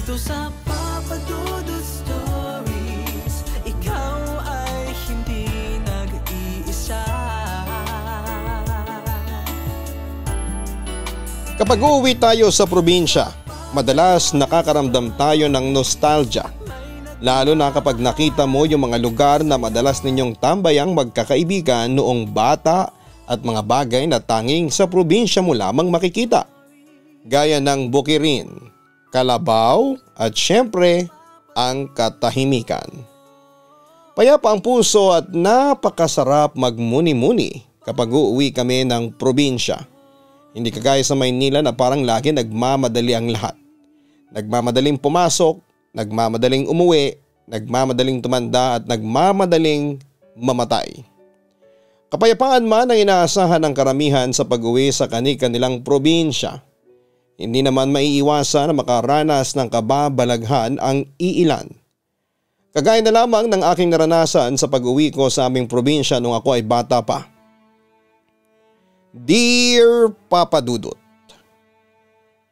Dito sa Papa Dudut Stories, ikaw ay hindi nag-iisa. Kapag uuwi tayo sa probinsya, madalas nakakaramdam tayo ng nostalgia. Lalo na kapag nakita mo yung mga lugar na madalas ninyong tambayang magkakaibigan noong bata at mga bagay na tanging sa probinsya mo lamang makikita. Gaya ng bukirin, kalabaw at syempre ang katahimikan. Payapa ang puso at napakasarap magmuni-muni kapag uuwi kami ng probinsya. Hindi kagaya sa Maynila na parang lagi nagmamadali ang lahat. Nagmamadaling pumasok, nagmamadaling umuwi, nagmamadaling tumanda at nagmamadaling mamatay. Kapayapaan man ang inaasahan ng karamihan sa pag-uwi sa kani-kanilang probinsya. Hindi naman maiiwasan na makaranas ng kababalaghan ang iilan. Kagaya na lamang ng aking naranasan sa pag-uwi ko sa aming probinsya nung ako ay bata pa. Dear Papa Dudut,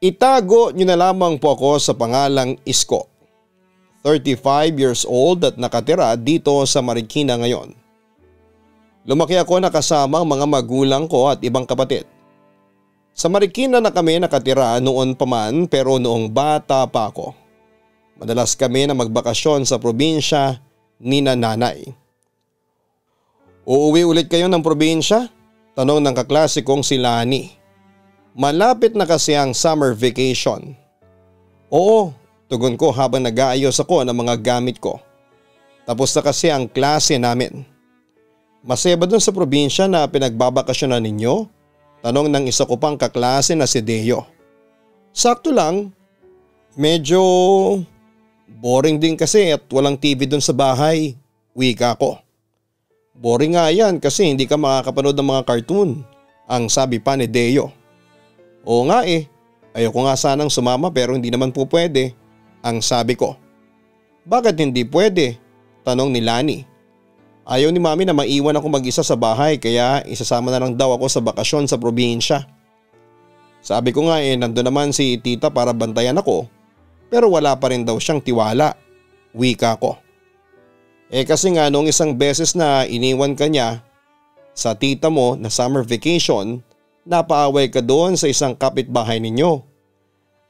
itago niyo na lamang po ako sa pangalang Isko. 35 years old at nakatira dito sa Marikina ngayon. Lumaki ako nakasama ang mga magulang ko at ibang kapatid. Sa Marikina na kami nakatira noon pa man pero noong bata pa ako. Madalas kami na magbakasyon sa probinsya ni nanay. Uuwi ulit kayo ng probinsya? Tanong ng kaklase kong si Lani. Malapit na kasi ang summer vacation. Oo, tugon ko habang nag-aayos ako ng mga gamit ko. Tapos na kasi ang klase namin. Masaya ba dun sa probinsya na pinagbabakasyonan ninyo? Tanong ng isa ko pang kaklase na si Deo. Sakto lang. Medyo boring din kasi at walang TV dun sa bahay. Wika ko. Boring nga yan kasi hindi ka makakapanood ng mga cartoon. Ang sabi pa ni Deo. Oo nga eh. Ayoko nga sanang sumama pero hindi naman po pwede. Ang sabi ko. Bakit hindi pwede? Tanong ni Lani. Ayaw ni mami na maiwan ako mag-isa sa bahay kaya isasama na lang daw ako sa bakasyon sa probinsya. Sabi ko nga nandun naman si tita para bantayan ako pero wala pa rin daw siyang tiwala. Wika ko. Kasi nga noong isang beses na iniwan ka niya sa tita mo na summer vacation, napaaway ka doon sa isang kapitbahay ninyo.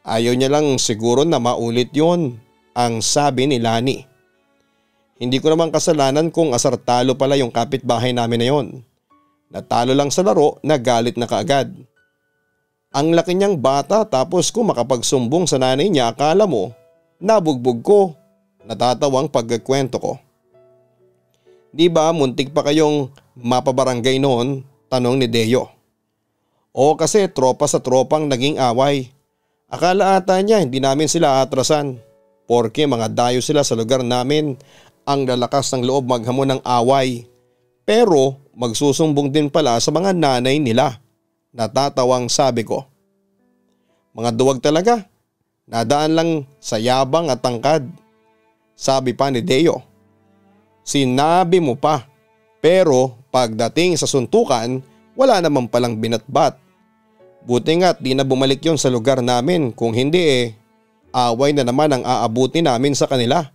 Ayaw niya lang siguro na maulit yon, ang sabi ni Lani. Hindi ko naman kasalanan kung asartalo pala yung kapitbahay namin na yon. Natalo lang sa laro, nagalit na kaagad. Ang laki niyang bata tapos kung makapagsumbong sa nanay niya akala mo, nabugbog ko. Natatawang pagkakwento ko. Di ba muntik pa kayong mapabarangay noon? Tanong ni Deo. Oo kasi tropa sa tropang naging away. Akala ata niya hindi namin sila atrasan. Porke mga dayo sila sa lugar namin ang lalakas ng loob maghamon ng away. Pero magsusumbong din pala sa mga nanay nila. Natatawang sabi ko. Mga duwag talaga. Nadaan lang sa yabang at tangkad. Sabi pa ni Deo. Sinabi mo pa. Pero pagdating sa suntukan, wala naman palang binatbat. Buti nga't di na bumalik yon sa lugar namin. Kung hindi away na naman ang aabuti namin sa kanila.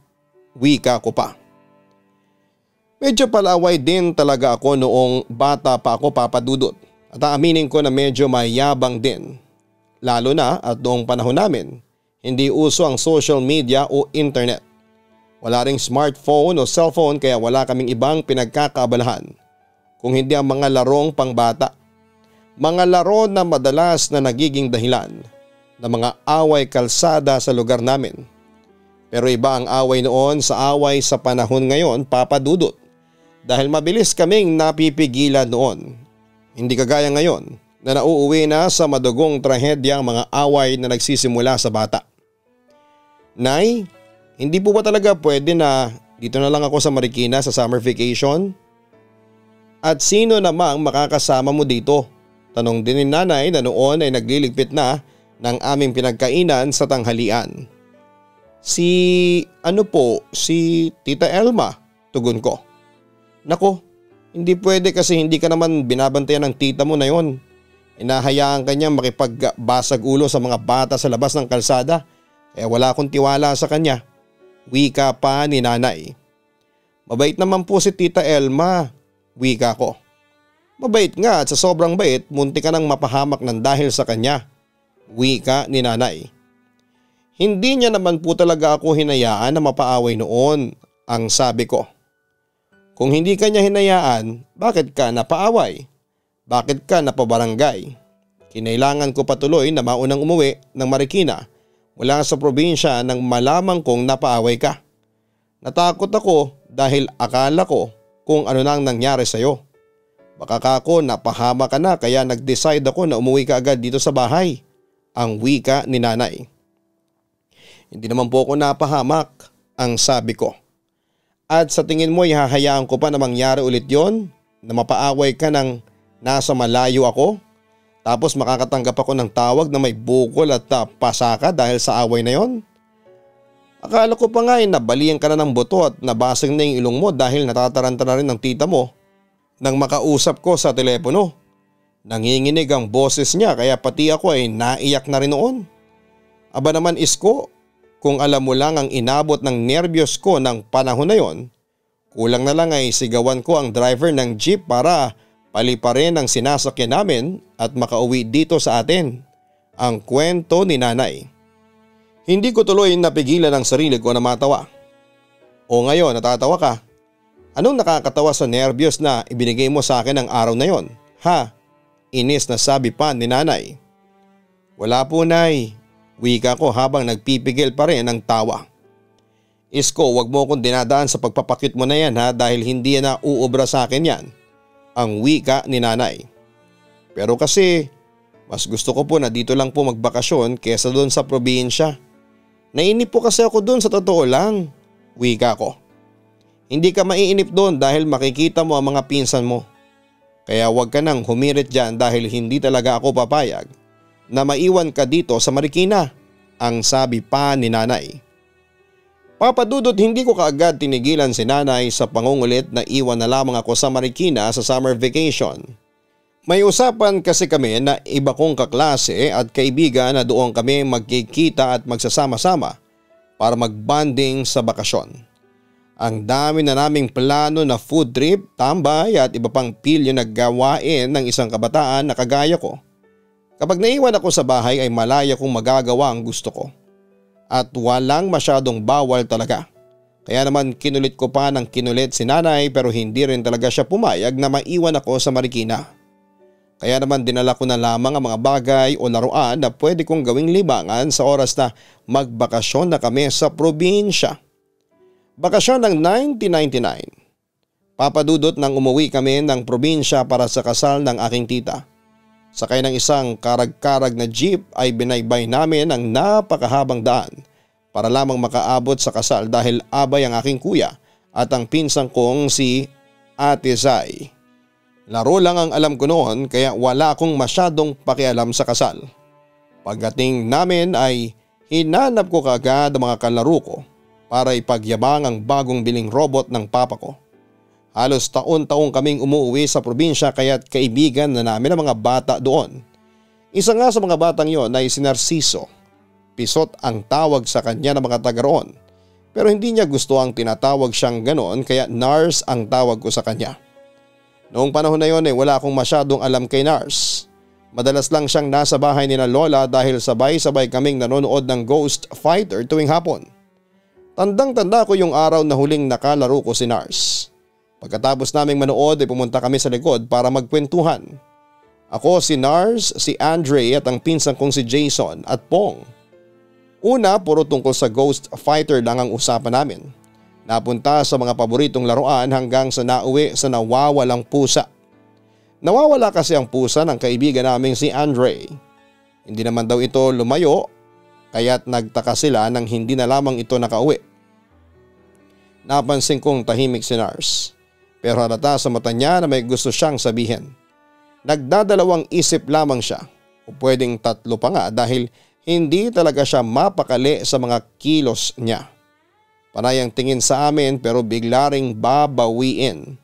Wika ko pa. Medyo palaway din talaga ako noong bata pa ako, Papa Dudut. At aaminin ko na medyo mayabang din. Lalo na at noong panahon namin, hindi uso ang social media o internet. Wala ring smartphone o cellphone kaya wala kaming ibang pinagkakaabalahan kung hindi ang mga larong pangbata. Mga laro na madalas na nagiging dahilan ng mga away kalsada sa lugar namin. Pero iba ang away noon sa away sa panahon ngayon, Papa Dudut. Dahil mabilis kaming napipigilan noon. Hindi kagaya ngayon na nauuwi na sa madugong trahedya ang mga away na nagsisimula sa bata. Nay, hindi po ba talaga pwede na dito na lang ako sa Marikina sa summer vacation? At sino namang makakasama mo dito? Tanong din ni nanay na noon ay nagliligpit na ng aming pinagkainan sa tanghalian. Si Tita Elma, tugon ko. Nako, hindi pwede kasi hindi ka naman binabantayan ng tita mo na yon. Inahayaan ka niyang makipagbasag ulo sa mga bata sa labas ng kalsada. Kaya wala akong tiwala sa kanya. Wika pa ni nanay. Mabait naman po si Tita Elma, wika ko. Mabait nga at sa sobrang bait munti ka nang mapahamak ng dahil sa kanya, wika ni nanay. Hindi niya naman po talaga ako hinayaan na mapaaway noon, ang sabi ko. Kung hindi ka niya hinayaan, bakit ka napaaway? Bakit ka napabarangay? Kinailangan ko patuloy na maunang umuwi ng Marikina mula sa probinsya nang malamang kong napaaway ka. Natakot ako dahil akala ko kung ano nang nangyari sa'yo. Baka kako napahama ka na kaya nag-decide ako na umuwi ka agad dito sa bahay, ang wika ni nanay. Hindi naman po ako napahamak, ang sabi ko. At sa tingin mo ihahayaan ko pa na mangyari ulit yon? Na mapaaway ka ng nasa malayo ako? Tapos makakatanggap ako ng tawag na may bukol at pasaka dahil sa away na yon? Akala ko pa nga nabalian ka na ng buto at nabasag na yung ilong mo dahil natataranta na rin ng tita mo. Nang makausap ko sa telepono, nanginginig ang boses niya kaya pati ako ay naiyak na rin noon. Aba naman isko, kung alam mo lang ang inabot ng nerbiyos ko ng panahon na yon, kulang na lang ay sigawan ko ang driver ng jeep para paliparin ang sinasakyan namin at makauwi dito sa atin, ang kwento ni nanay. Hindi ko tuloy napigilan ang sarili ko na matawa. O ngayon natatawa ka? Anong nakakatawa sa nerbiyos na ibinigay mo sa akin ang araw na yon? Ha? Inis na sabi pa ni nanay. Wala po nay, wika ko habang nagpipigil pa rin ng tawa. Isko, wag mo akong dinadaan sa pagpapakit mo na yan ha dahil hindi yan na uubra sa akin yan, ang wika ni nanay. Pero kasi mas gusto ko po na dito lang po magbakasyon kesa doon sa probinsya. Nainip po kasi ako doon sa totoo lang, wika ko. Hindi ka maiinip doon dahil makikita mo ang mga pinsan mo. Kaya wag ka nang humirit dyan dahil hindi talaga ako papayag na maiwan ka dito sa Marikina, ang sabi pa ni nanay. Papadudot hindi ko kaagad tinigilan si nanay sa pangungulit na iwan na lamang ako sa Marikina sa summer vacation. May usapan kasi kami na iba kong kaklase at kaibigan na doon kami magkikita at magsasama-sama para magbanding sa bakasyon. Ang dami na naming plano na food trip, tambay at iba pang pilyo na gawain ng isang kabataan na kagaya ko. Kapag naiwan ako sa bahay ay malaya kong magagawa ang gusto ko. At walang masyadong bawal talaga. Kaya naman kinulit ko pa ng kinulit si nanay pero hindi rin talaga siya pumayag na maiwan ako sa Marikina. Kaya naman dinala ko na lamang ang mga bagay o laruan na pwede kong gawing libangan sa oras na magbakasyon na kami sa probinsya. Bakasyon ng 1999. Papadudot nang umuwi kami ng probinsya para sa kasal ng aking tita. Sakay ng isang karag-karag na jeep ay binaybay namin ang napakahabang daan para lamang makaabot sa kasal dahil abay ang aking kuya at ang pinsang kong si Ate Zai. Laro lang ang alam ko noon kaya wala akong masyadong pakialam sa kasal. Pagdating namin ay hinanap ko kaagad ang mga kalaro ko para ipagyabang ang bagong biling robot ng papa ko. Halos taon-taong kaming umuwi sa probinsya kaya't kaibigan na namin ang mga bata doon. Isa nga sa mga batang yon ay si Narciso. Pisot ang tawag sa kanya ng mga taga roon. Pero hindi niya gusto ang tinatawag siyang ganon kaya Nars ang tawag ko sa kanya. Noong panahon na yon ay wala akong masyadong alam kay Nars. Madalas lang siyang nasa bahay ni na Lola dahil sabay-sabay kaming nanonood ng Ghost Fighter tuwing hapon. Tandang-tanda ko yung araw na huling nakalaro ko si Nars. Pagkatapos naming manood ay pumunta kami sa likod para magkwentuhan. Ako, si Nars, si Andre at ang pinsan kong si Jason at Pong. Una, puro tungkol sa Ghost Fighter lang ang usapan namin. Napunta sa mga paboritong laruan hanggang sa nauwi sa nawawalang pusa. Nawawala kasi ang pusa ng kaibigan naming si Andre. Hindi naman daw ito lumayo kaya't nagtaka sila nang hindi na lamang ito nakauwi. Napansin kong tahimik si Nars pero halata sa mata niya na may gusto siyang sabihin. Nagdadalawang isip lamang siya o pwedeng tatlo pa nga dahil hindi talaga siya mapakali sa mga kilos niya. Panay ang tingin sa amin pero bigla ring babawiin.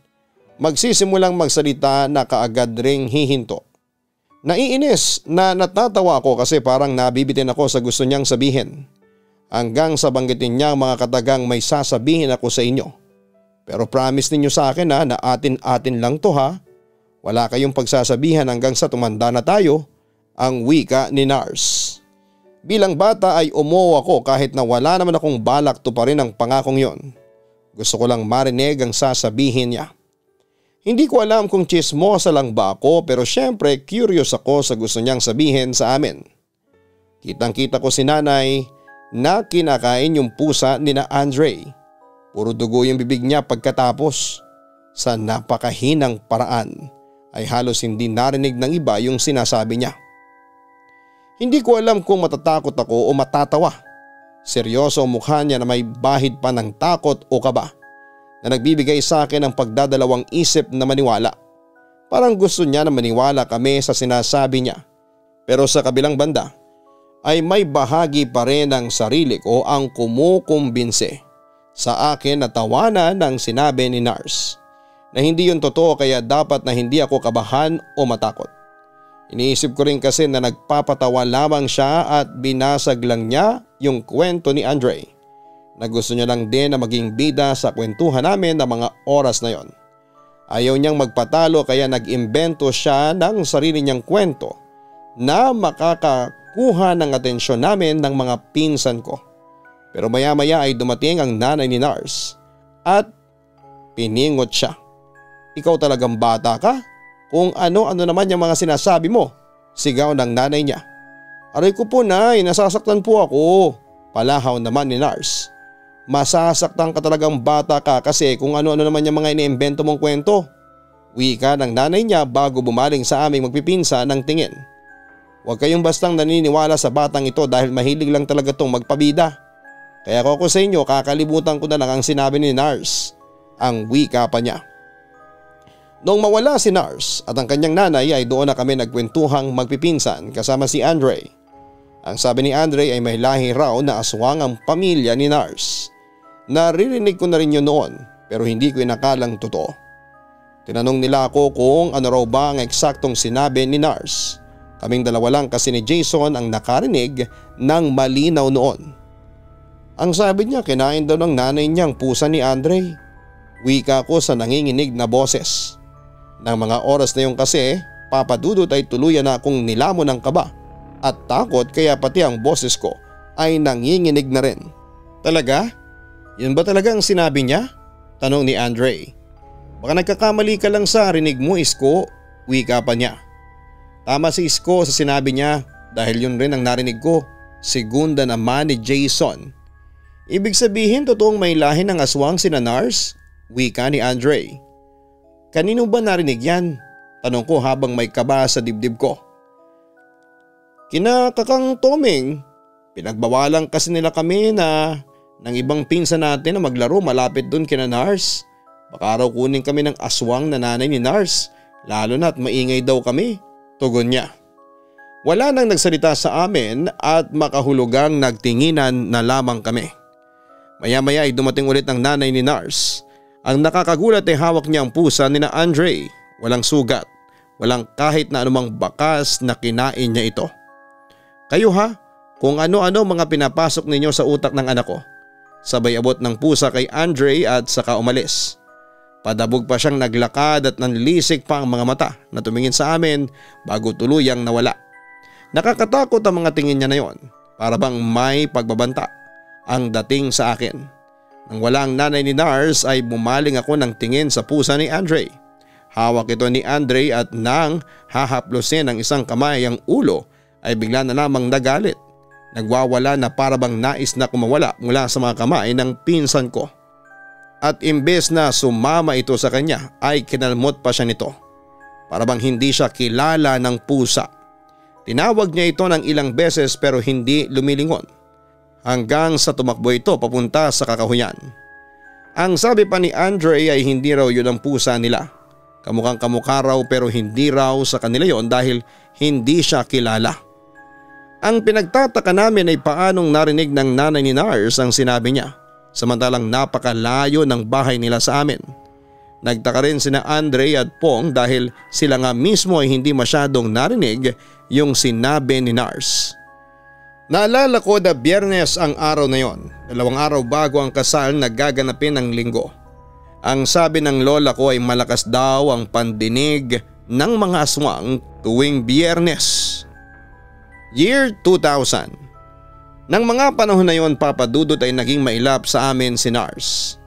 Magsisimulang magsalita na kaagad ring hihinto. Naiinis na natatawa ako kasi parang nabibitin ako sa gusto niyang sabihin. hanggang sa banggitin niya ang mga katagang may sasabihin ako sa inyo. Pero promise ninyo sa akin na atin-atin lang to ha. Wala kayong pagsasabihan hanggang sa tumanda na tayo, ang wika ni Nars. Bilang bata ay umuo ako kahit na wala naman akong balak tuparin ang pangakong yon. Gusto ko lang marinig ang sasabihin niya. Hindi ko alam kung chismosa lang ba ako pero syempre curious ako sa gusto niyang sabihin sa amin. Kitang-kita ko si nanay na kinakain yung pusa ni na Andre. Puro dugo yung bibig niya pagkatapos. Sa napakahinang paraan ay halos hindi narinig ng iba yung sinasabi niya. Hindi ko alam kung matatakot ako o matatawa. Seryoso ang mukha niya na may bahid pa ng takot o kaba na nagbibigay sa akin ng pagdadalawang isip na maniwala. Parang gusto niya na maniwala kami sa sinasabi niya. Pero sa kabilang banda ay may bahagi pa rin ng sarili ko ang kumukumbinse sa akin na tawanan ng sinabi ni Nars na hindi yun totoo kaya dapat na hindi ako kabahan o matakot. Iniisip ko rin kasi na nagpapatawa lamang siya at binasag lang niya yung kwento ni Andre na gusto niya lang din na maging bida sa kwentuhan namin ng mga oras na yon. Ayaw niyang magpatalo kaya nag-imbento siya ng sarili niyang kwento na makakakuha ng atensyon namin ng mga pinsan ko. Pero maya-maya ay dumating ang nanay ni Nars at piningot siya. Ikaw talagang bata ka? Kung ano-ano naman yung mga sinasabi mo, sigaw ng nanay niya. Aray ko po nay, nasasaktan po ako. Palahaw naman ni Nars. Masasaktan ka talagang bata ka kasi kung ano-ano naman yung mga iniimbento mong kwento. Wika ng nanay niya bago bumaling sa aming magpipinsa ng tingin. Huwag kayong bastang naniniwala sa batang ito dahil mahilig lang talaga itong magpabida. Kaya ako sa inyo kakalimutan ko na lang ang sinabi ni Nars. Ang wika pa niya. Noong mawala si Nars at ang kanyang nanay ay doon na kami nagkwentuhang magpipinsan kasama si Andre. Ang sabi ni Andre ay may lahi raw na aswang ang pamilya ni Nars. Naririnig ko na rin yun noon pero hindi ko inakalang totoo. Tinanong nila ako kung ano raw ba ang eksaktong sinabi ni Nars. Kaming dalawa lang kasi ni Jason ang nakarinig ng malinaw noon. Ang sabi niya kinain daw ng nanay niyang pusa ni Andre. Wika ko sa nanginginig na boses. Nang mga oras na yun kasi, Papa Dudut ay tuluyan na akong nilamon ng kaba at takot kaya pati ang boses ko ay nanginginig na rin. Talaga? Yun ba talaga ang sinabi niya? Tanong ni Andre. Baka nagkakamali ka lang sa rinig mo Isko, wika pa niya. Tama si Isko sa sinabi niya dahil yun rin ang narinig ko, segunda naman ni Jason. Ibig sabihin totoong may lahi ng aswang si Nars? Wika ni Andre. Kanino ba narinig yan? Tanong ko habang may kaba sa dibdib ko. Kina Kakang Toming, pinagbawalan kasi nila kami na ng ibang pinsan natin na maglaro malapit dun kina Nars. Baka raw kunin kami ng aswang na nanay ni Nars, lalo na't maingay daw kami. Tugon niya. Wala nang nagsalita sa amin at makahulugang nagtinginan na lamang kami. Maya-maya ay dumating ulit ang nanay ni Nars. Ang nakakagulat ay hawak niya ang pusa ni na Andre. Walang sugat, walang kahit na anumang bakas na kinain niya ito. Kayo ha, kung ano-ano mga pinapasok ninyo sa utak ng anak ko. Sabay abot ng pusa kay Andre at saka umalis. Padabog pa siyang naglakad at nanlilisik pa ang mga mata na tumingin sa amin bago tuluyang nawala. Nakakatakot ang mga tingin niya na yon, para bang may pagbabanta ang dating sa akin. Nang wala ang nanay ni Nars ay bumaling ako ng tingin sa pusa ni Andre. Hawak ito ni Andre at nang hahaplusin ng isang kamay ang ulo ay bigla na lamang nagalit. Nagwawala na para bang nais na kumawala mula sa mga kamay ng pinsan ko. At imbes na sumama ito sa kanya ay kinalmot pa siya nito. Para bang hindi siya kilala ng pusa. Tinawag niya ito ng ilang beses pero hindi lumilingon. Hanggang sa tumakbo ito papunta sa kakahuyan. Ang sabi pa ni Andre ay hindi raw yun ang pusa nila. Kamukhang kamukha raw pero hindi raw sa kanila yon dahil hindi siya kilala. Ang pinagtataka namin ay paanong narinig ng nanay ni Nars ang sinabi niya, samantalang napakalayo ng bahay nila sa amin. Nagtaka rin sina Andre at Pong dahil sila nga mismo ay hindi masyadong narinig yung sinabi ni Nars. Naalala ko na Biyernes ang araw na yon, 2 araw bago ang kasal na gaganapin ng Linggo. Ang sabi ng lola ko ay malakas daw ang pandinig ng mga aswang tuwing Biyernes. Year 2000. Nang mga panahon na yon, Papa Dudut, ay naging mailap sa amin si Nars.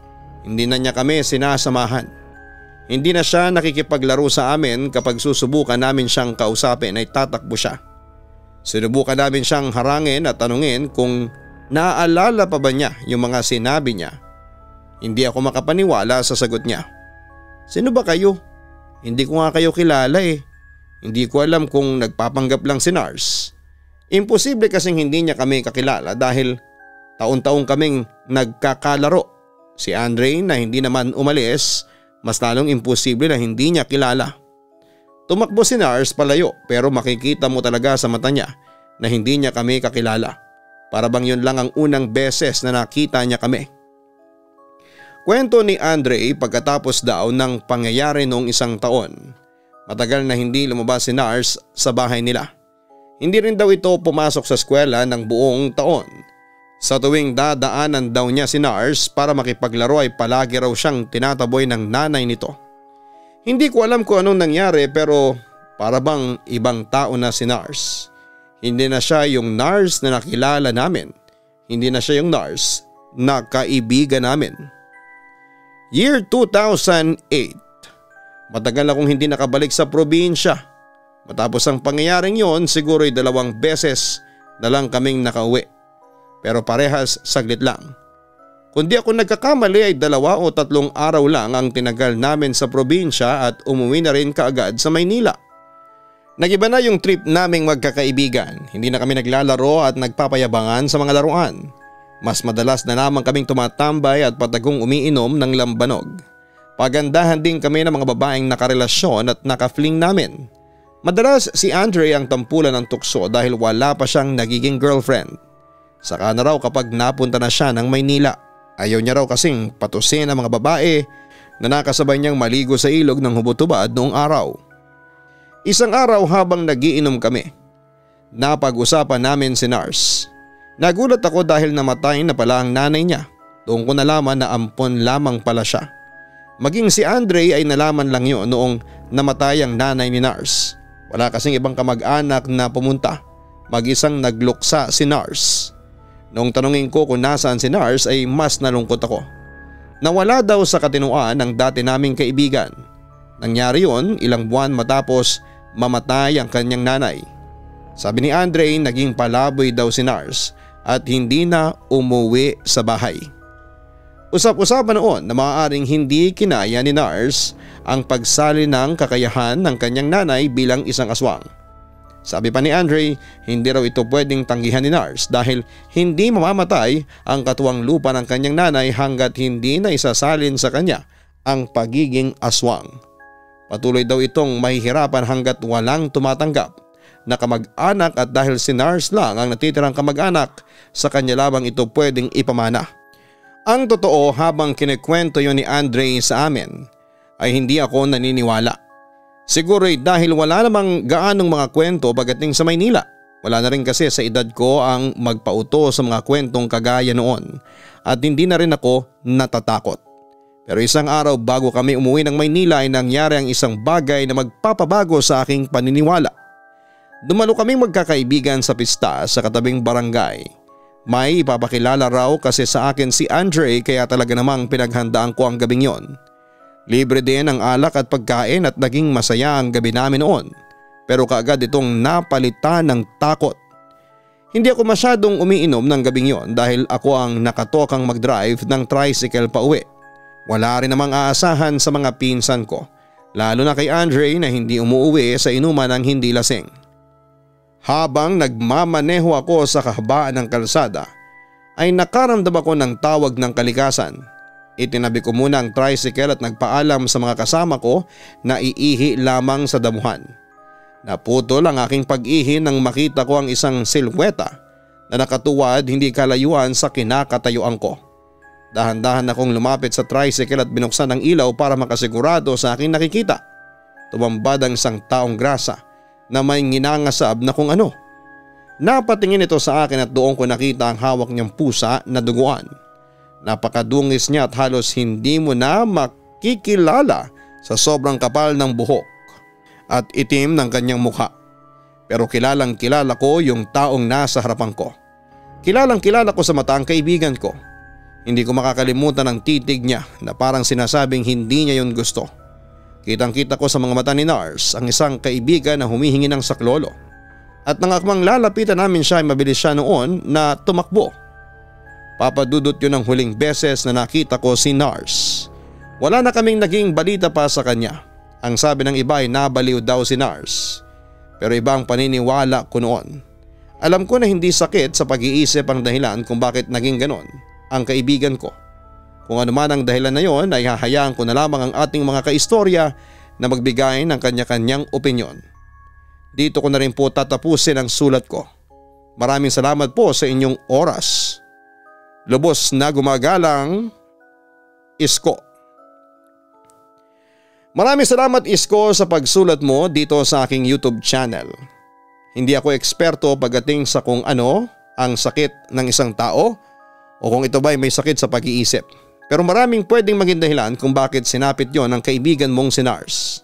Hindi na niya kami sinasamahan. Hindi na siya nakikipaglaro sa amin. Kapag susubukan namin siyang kausapin ay tatakbo siya. Sinubukan namin siyang harangin at tanungin kung naaalala pa ba niya yung mga sinabi niya. Hindi ako makapaniwala sa sagot niya. Sino ba kayo? Hindi ko nga kayo kilala eh. Hindi ko alam kung nagpapanggap lang si Nars. Imposible kasing hindi niya kami kakilala dahil taon-taong kaming nagkakalaro. Si Andre na hindi naman umalis, mas lalong imposible na hindi niya kilala. Tumakbo si Nars palayo pero makikita mo talaga sa mata niya na hindi niya kami kakilala. Para bang yun lang ang unang beses na nakita niya kami. Kwento ni Andre, pagkatapos daw ng pangyayari noong 1 taon, matagal na hindi lumabas si Nars sa bahay nila. Hindi rin daw ito pumasok sa eskwela ng buong taon. Sa tuwing dadaanan daw niya si Nars para makipaglaro ay palagi raw siyang tinataboy ng nanay nito. Hindi ko alam kung anong nangyari pero para bang ibang tao na si Nars. Hindi na siya yung Nars na nakilala namin. Hindi na siya yung Nars na kaibigan namin. Year 2008. Matagal akong hindi nakabalik sa probinsya. Matapos ang pangyayaring yon, siguro'y 2 beses na lang kaming nakauwi. Pero parehas saglit lang. Kung di ako nagkakamali ay 2 o 3 araw lang ang tinagal namin sa probinsya at umuwi na rin kaagad sa Maynila. Nagiba na yung trip naming magkakaibigan. Hindi na kami naglalaro at nagpapayabangan sa mga laruan. Mas madalas na naman kaming tumatambay at patagong umiinom ng lambanog. Pagandahan din kami ng mga babaeng nakarelasyon at nakafling namin. Madalas si Andre ang tampulan ng tukso dahil wala pa siyang nagiging girlfriend. Saka na raw kapag napunta na siya ng Maynila. Ayaw niya raw kasing patusin ang mga babae na nakasabay niyang maligo sa ilog ng hubot-hubad noong araw. Isang araw habang nagiinom kami, napag-usapan namin si Nars. Nagulat ako dahil namatay na pala ang nanay niya. Doon ko nalaman na ampon lamang pala siya. Maging si Andre ay nalaman lang yun noong namatay ang nanay ni Nars. Wala kasing ibang kamag-anak na pumunta. Mag-isang nagluksa si Nars. Noong tanungin ko kung nasaan si Nars ay mas nalungkot ako. Nawala daw sa katinuan ng dati naming kaibigan. Nangyari yon ilang buwan matapos mamatay ang kanyang nanay. Sabi ni Andre, naging palaboy daw si Nars at hindi na umuwi sa bahay. Usap-usapan noon na maaaring hindi kinaya ni Nars ang pagsali ng kakayahan ng kanyang nanay bilang isang aswang. Sabi pa ni Andre, hindi raw ito pwedeng tanggihan ni Nars dahil hindi mamamatay ang katuwang lupa ng kanyang nanay hanggat hindi na isasalin sa kanya ang pagiging aswang. Patuloy daw itong mahihirapan hanggat walang tumatanggap na kamag-anak at dahil si Nars lang ang natitirang kamag-anak, sa kanya lamang ito pwedeng ipamana. Ang totoo, habang kinikwento yon ni Andre sa amin ay hindi ako naniniwala. Siguro'y dahil wala namang gaanong mga kwento pagdating sa Maynila. Wala na rin kasi sa edad ko ang magpauto sa mga kwentong kagaya noon at hindi na rin ako natatakot. Pero isang araw bago kami umuwi ng Maynila ay nangyari ang isang bagay na magpapabago sa aking paniniwala. Dumalo kaming magkakaibigan sa pista sa katabing barangay. May ipapakilala raw kasi sa akin si Andre kaya talaga namang pinaghandaan ko ang gabing yon. Libre din ang alak at pagkain at naging masaya ang gabi namin noon. Pero kaagad itong napalitan ng takot. Hindi ako masyadong umiinom ng gabing yon dahil ako ang nakatokang mag-drive ng tricycle pa uwi. Wala rin namang aasahan sa mga pinsan ko, lalo na kay Andre na hindi umuuwi sa inuman ng hindi lasing. Habang nagmamaneho ako sa kahabaan ng kalsada ay nakaramdam ako ng tawag ng kalikasan. Itinabi ko muna ang tricycle at nagpaalam sa mga kasama ko na iihi lamang sa damuhan. Naputol ang aking pag-ihi nang makita ko ang isang silhweta na nakatuwad hindi kalayuan sa kinakatayuan ko. Dahan-dahan akong lumapit sa tricycle at binuksan ang ilaw para makasigurado sa aking nakikita. Tumambad ang isang taong grasa na may nginangasab na kung ano. Napatingin ito sa akin at doon ko nakita ang hawak niyang pusa na duguan. Napakadungis niya at halos hindi mo na makikilala sa sobrang kapal ng buhok at itim ng kanyang mukha. Pero kilalang kilala ko yung taong nasa harapan ko. Kilalang kilala ko sa mata ang kaibigan ko. Hindi ko makakalimutan ang titig niya na parang sinasabing hindi niya yun gusto. Kitang kita ko sa mga mata ni Nars ang isang kaibigan na humihingi ng saklolo. At nang akmang lalapitan namin siya ay mabilis siya noon na tumakbo. Papadudot yun ang huling beses na nakita ko si Nars. Wala na kaming naging balita pa sa kanya. Ang sabi ng iba ay nabaliw daw si Nars. Pero iba ang paniniwala ko noon. Alam ko na hindi sakit sa pag-iisip ang dahilan kung bakit naging ganon ang kaibigan ko. Kung ano man ang dahilan na yon ay hahayaan ko na lamang ang ating mga kaistorya na magbigay ng kanya-kanyang opinyon. Dito ko na rin po tatapusin ang sulat ko. Maraming salamat po sa inyong oras. Lubos na gumagalang, Isko. Maraming salamat, Isko, sa pagsulat mo dito sa aking YouTube channel. Hindi ako eksperto pagdating sa kung ano ang sakit ng isang tao o kung ito ba ay may sakit sa pag-iisip. Pero maraming pwedeng maging dahilan kung bakit sinapit yon ng kaibigan mong si Nars.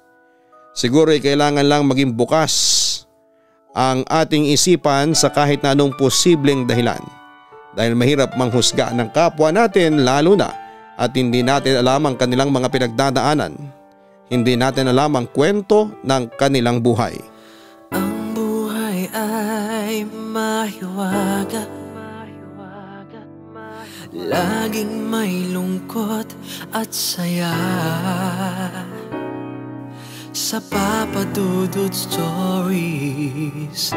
Siguro ay kailangan lang maging bukas ang ating isipan sa kahit na anong posibleng dahilan. Dahil mahirap manghusga ng kapwa natin lalo na at hindi natin alam ang kanilang mga pinagdadaanan. Hindi natin alam ang kwento ng kanilang buhay. Ang buhay ay mahiwaga, laging may lungkot at saya. Sa Papa Dudut Stories,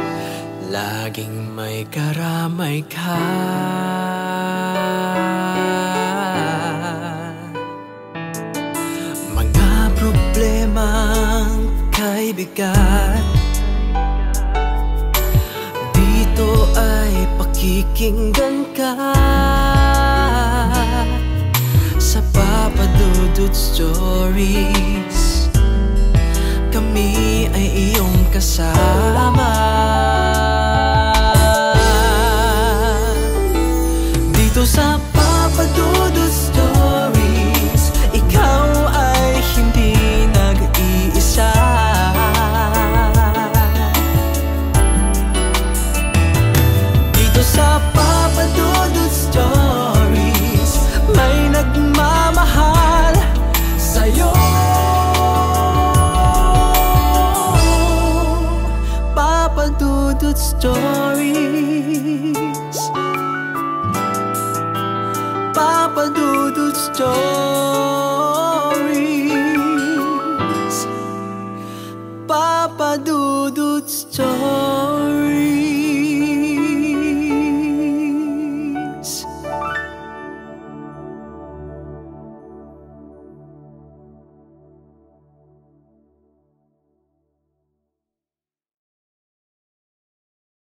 laging may karamay ka. Mga problemang kaibigan, dito ay pakikinggan ka. Sa Papa Dudut Stories, kami ay iyong kasama. Dito sa Papa Dudut Stories, ikaw ay hindi nag-iisa. Dito sa Papa Dudut Stories, may nagmamahal sa'yo. Papa Dudut Stories, Papa Dudut Stories, Papa Dudut Stories.